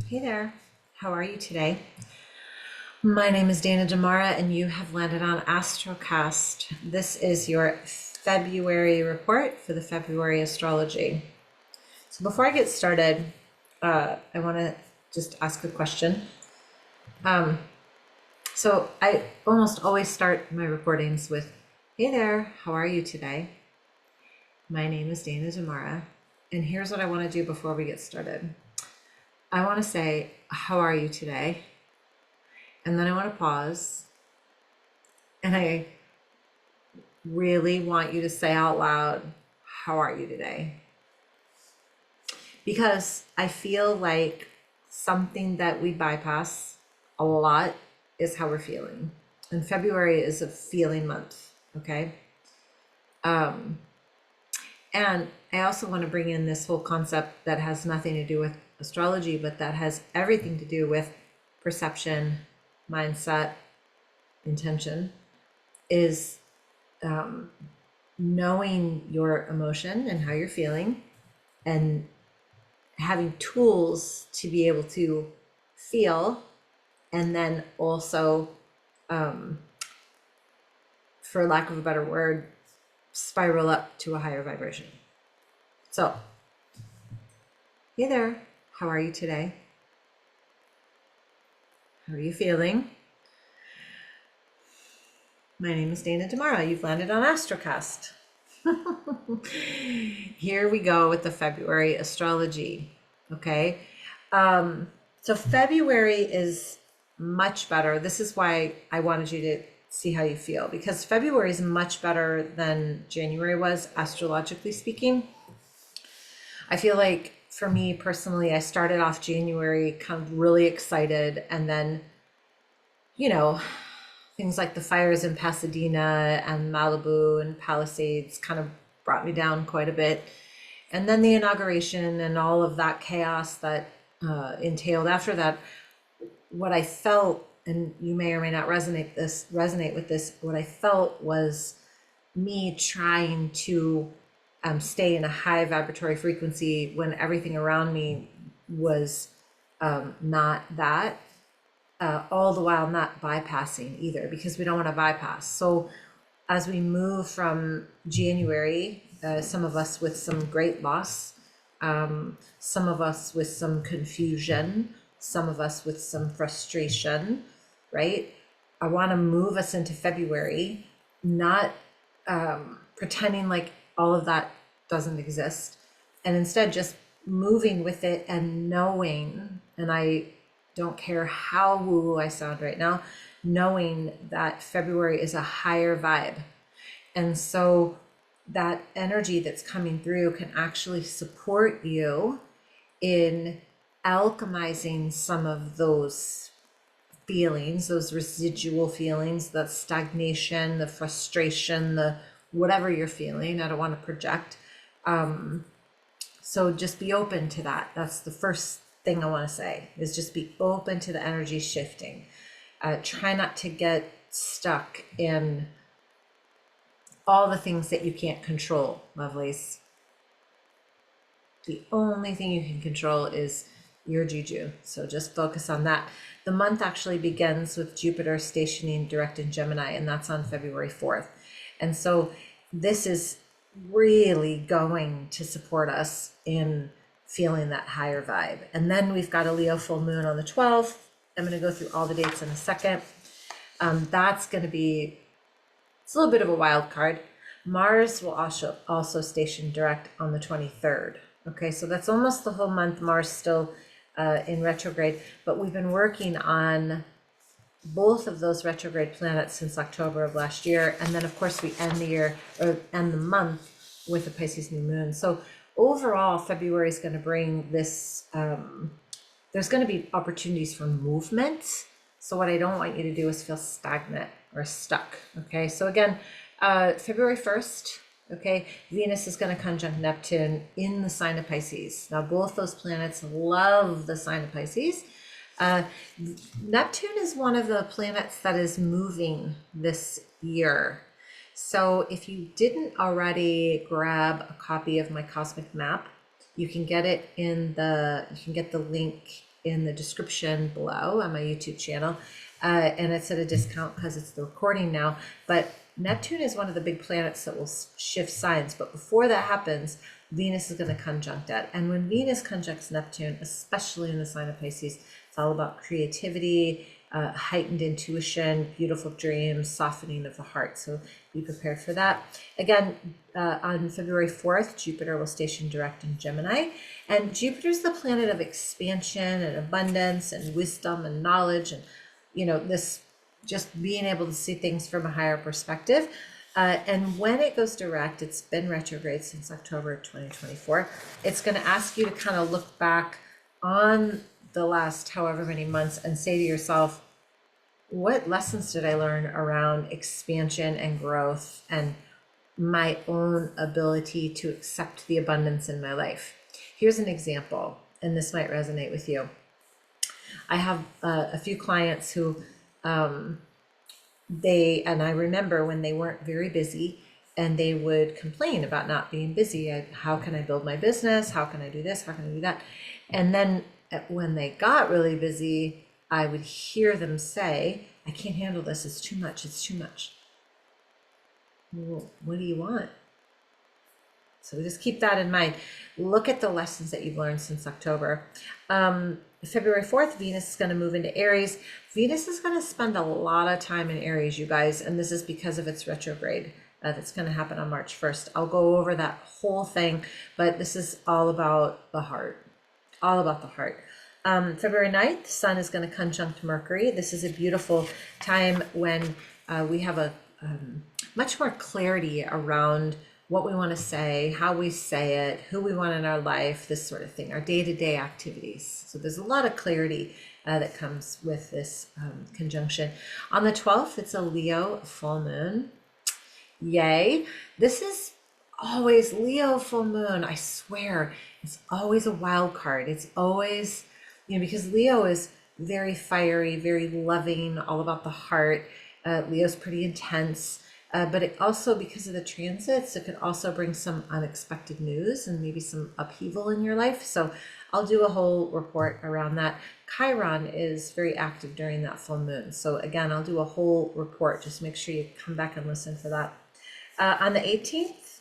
Hey there, how are you today? My name is Dana Damara, and you have landed on Astrocast. This is your February report for the February astrology. So, before I get started, I want to just ask a question. Um, so, I almost always start my recordings with, Hey there, how are you today? My name is Dana Damara, and here's what I want to do before we get started. I want to say, How are you today? And then I want to pause, and I really want you to say out loud, How are you today? Because I feel like something that we bypass a lot is how we're feeling. And February is a feeling month, okay? Um, and I also want to bring in this whole concept that has nothing to do with astrology, but that has everything to do with perception, mindset, intention, is knowing your emotion and how you're feeling and having tools to be able to feel and then also, for lack of a better word, spiral up to a higher vibration. So, hey there, how are you today? How are you feeling? My name is Dana Damara. You've landed on Astrocast. Here we go with the February astrology. Okay. So February is much better. This is why I wanted you to see how you feel, because February is much better than January was, astrologically speaking. I feel like for me personally, I started off January kind of really excited, and then, you know, things like the fires in Pasadena and Malibu and Palisades kind of brought me down quite a bit. And then the inauguration and all of that chaos that entailed after that, what I felt, and you may or may not resonate with this, what I felt was me trying to stay in a high vibratory frequency when everything around me was not that, all the while not bypassing either, because we don't want to bypass. So as we move from January, some of us with some great loss, some of us with some confusion, some of us with some frustration, right? I want to move us into February, not pretending like all of that doesn't exist, and instead just moving with it and knowing, and I don't care how woo-woo I sound right now, knowing that February is a higher vibe. And so that energy that's coming through can actually support you in alchemizing some of those feelings, those residual feelings, the stagnation, the frustration, the whatever you're feeling. I don't want to project. So just be open to that. That's the first thing I want to say, is just be open to the energy shifting. Try not to get stuck in all the things that you can't control, lovelies. The only thing you can control is your juju. So just focus on that. The month actually begins with Jupiter stationing direct in Gemini, and that's on February 4th. And so this is really going to support us in feeling that higher vibe. And then we've got a Leo full moon on the 12th. I'm going to go through all the dates in a second. That's going to be, it's a little bit of a wild card. Mars will also station direct on the 23rd. Okay, so that's almost the whole month. Mars still in retrograde, but we've been working on both of those retrograde planets since October of last year. And then of course we end the year, or end the month, with the Pisces new moon. So overall, February is going to bring this, there's going to be opportunities for movement. So what I don't want you to do is feel stagnant or stuck. Okay, so again, February 1st, okay, Venus is going to conjunct Neptune in the sign of Pisces. Now, both those planets love the sign of Pisces. Neptune is one of the planets that is moving this year. So if you didn't already grab a copy of my cosmic map, you can get it in the, you can get the link in the description below on my YouTube channel. And it's at a discount because it's the recording now. But Neptune is one of the big planets that will shift signs. But before that happens, Venus is going to conjunct it. And when Venus conjuncts Neptune, especially in the sign of Pisces, it's all about creativity, heightened intuition, beautiful dreams, softening of the heart. So be prepared for that. Again, on February 4th, Jupiter will station direct in Gemini. And Jupiter's the planet of expansion and abundance and wisdom and knowledge and, this just being able to see things from a higher perspective. And when it goes direct, it's been retrograde since October 2024. It's going to ask you to kind of look back on the last however many months and say to yourself, what lessons did I learn around expansion and growth and my own ability to accept the abundance in my life? Here's an example, and this might resonate with you. I have a few clients who and I remember when they weren't very busy and they would complain about not being busy. How can I build my business? How can I do this? How can I do that? And then when they got really busy, I would hear them say, I can't handle this. It's too much. It's too much. Well, what do you want? So just keep that in mind. Look at the lessons that you've learned since October. February 4th, Venus is going to move into Aries. Venus is going to spend a lot of time in Aries, you guys, and this is because of its retrograde. That's going to happen on March 1st. I'll go over that whole thing, but this is all about the heart. All about the heart. February 9th, Sun is going to conjunct Mercury. This is a beautiful time when we have a much more clarity around what we want to say, how we say it, who we want in our life, this sort of thing, our day-to-day activities. So there's a lot of clarity that comes with this conjunction. On the 12th, it's a Leo full moon. Yay. This is always Leo full moon. I swear, it's always a wild card. It's always, because Leo is very fiery, very loving, all about the heart. Leo's pretty intense. But it also, because of the transits, it could also bring some unexpected news and maybe some upheaval in your life. So I'll do a whole report around that. Chiron is very active during that full moon. So again, I'll do a whole report. Just make sure you come back and listen for that. On the 18th,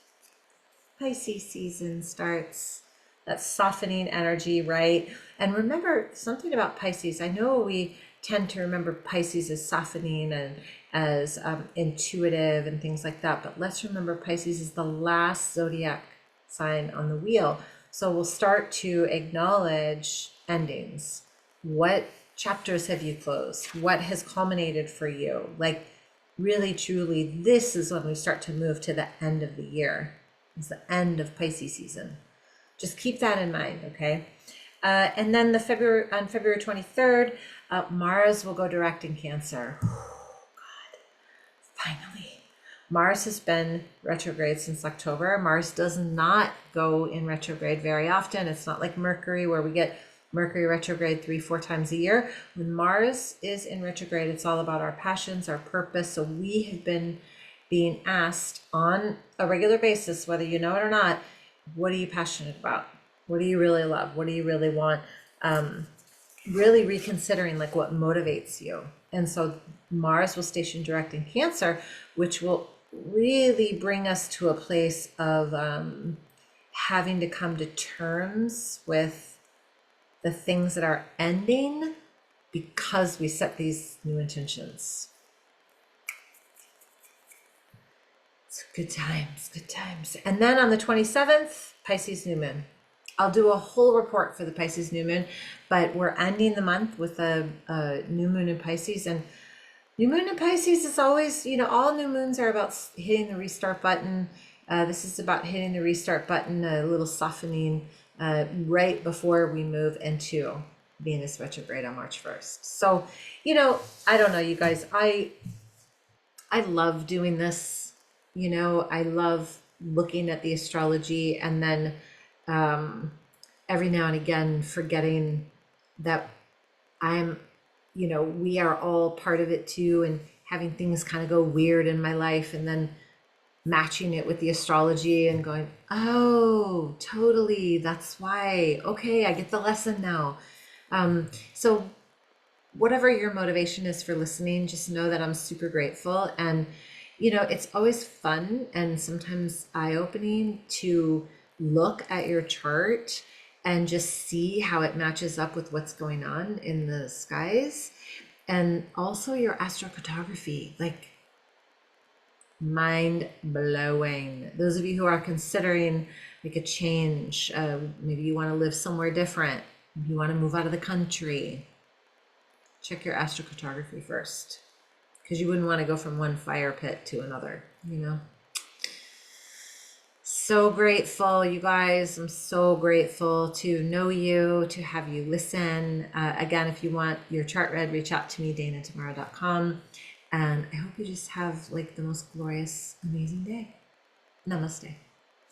Pisces season starts. That softening energy, right? And remember something about Pisces. I know we tend to remember Pisces as softening and as intuitive and things like that. But let's remember Pisces is the last zodiac sign on the wheel. So we'll start to acknowledge endings. What chapters have you closed? What has culminated for you? Like really, truly, this is when we start to move to the end of the year. It's the end of Pisces season. Just keep that in mind, okay? And then on February 23rd, Mars will go direct in Cancer. Finally, Mars has been retrograde since October. Mars does not go in retrograde very often. It's not like Mercury where we get Mercury retrograde 3-4 times a year. When Mars is in retrograde, it's all about our passions, our purpose. So we have been being asked on a regular basis, whether you know it or not, what are you passionate about? What do you really love? What do you really want? Really reconsidering like what motivates you. And so Mars will station direct in Cancer, which will really bring us to a place of having to come to terms with the things that are ending because we set these new intentions. It's good times, good times. And then on the 27th, Pisces new moon. I'll do a whole report for the Pisces new moon, but we're ending the month with a new moon in Pisces. And new moon in Pisces is always, all new moons are about hitting the restart button. This is about hitting the restart button, a little softening right before we move into Venus retrograde on March 1st. So, I don't know, you guys, I love doing this. I love looking at the astrology and then every now and again forgetting that we are all part of it too, and having things kind of go weird in my life and then matching it with the astrology and going, oh, totally, that's why. Okay, I get the lesson now. So whatever your motivation is for listening, just know that I'm super grateful. And, it's always fun and sometimes eye-opening to look at your chart and just see how it matches up with what's going on in the skies. And also your astrocartography, like mind blowing. Those of you who are considering like a change, maybe you want to live somewhere different, you want to move out of the country, check your astrocartography first, because you wouldn't want to go from one fire pit to another. So grateful, you guys. I'm so grateful to know you, to have you listen. Again, if you want your chart read, reach out to me, danatomorrow.com. And I hope you just have like the most glorious, amazing day. Namaste.